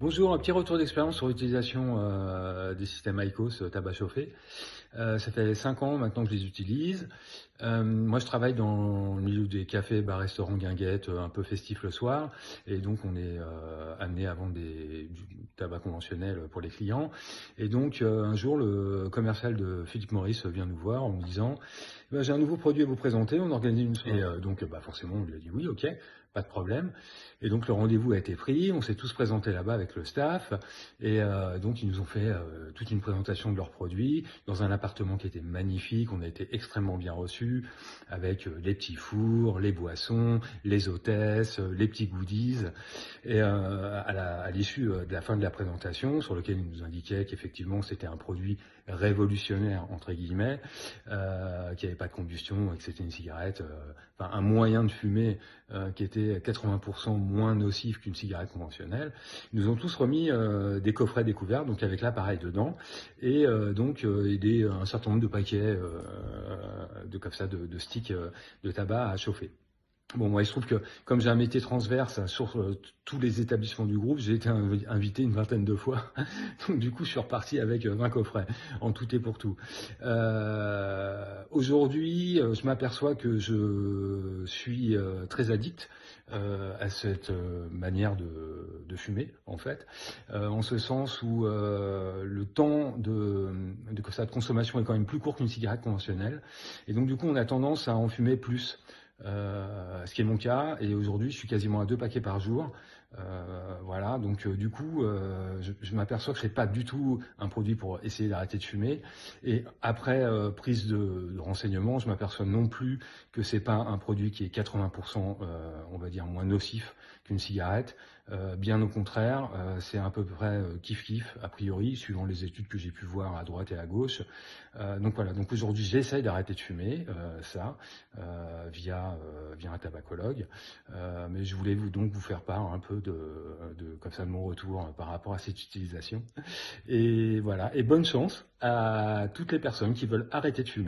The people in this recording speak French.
Bonjour, un petit retour d'expérience sur l'utilisation des systèmes IQOS tabac chauffé. Ça fait 5 ans maintenant que je les utilise. Moi, je travaille dans le milieu des cafés, bars, restaurants, guinguettes, un peu festifs le soir. Et donc, on est amené à vendre du tabac conventionnel pour les clients. Et donc, un jour, le commercial de Philip Morris vient nous voir en nous disant j'ai un nouveau produit à vous présenter, on organise une soirée. Et donc, forcément, on lui a dit oui, ok, pas de problème. Et donc, le rendez-vous a été pris, on s'est tous présentés là-bas avec le staff. Et donc, ils nous ont fait toute une présentation de leurs produits dans un appartement qui était magnifique. On a été extrêmement bien reçus avec les petits fours, les boissons, les hôtesses, les petits goodies. Et à l'issue de la fin de la présentation, sur lequel ils nous indiquaient qu'effectivement c'était un produit révolutionnaire entre guillemets, qu'il n'y avait pas de combustion et que c'était une cigarette, enfin un moyen de fumer qui était 80% moins nocif qu'une cigarette conventionnelle. Ils nous ont tous remis des coffrets découverts, donc avec l'appareil dedans, et un certain nombre de paquets comme ça, de sticks de tabac à chauffer. Bon, moi, il se trouve que comme j'ai un métier transverse sur tous les établissements du groupe, j'ai été invité une vingtaine de fois. Donc, du coup, je suis reparti avec 20 coffrets, en tout et pour tout. Aujourd'hui, je m'aperçois que je suis très addict à cette manière de fumer, en fait, en ce sens où le temps de consommation est quand même plus court qu'une cigarette conventionnelle. Et donc, du coup, on a tendance à en fumer plus. Ce qui est mon cas, et aujourd'hui je suis quasiment à 2 paquets par jour. Voilà, donc du coup, je m'aperçois que c'est pas du tout un produit pour essayer d'arrêter de fumer. Et après prise de renseignements, je m'aperçois non plus que c'est pas un produit qui est 80%, on va dire, moins nocif qu'une cigarette. Bien au contraire, c'est à peu près kiff-kiff, a priori, suivant les études que j'ai pu voir à droite et à gauche. Donc voilà, donc aujourd'hui j'essaye d'arrêter de fumer, via un tabacologue. Mais je voulais vous faire part un peu comme ça de mon retour par rapport à cette utilisation. Et voilà, et bonne chance à toutes les personnes qui veulent arrêter de fumer.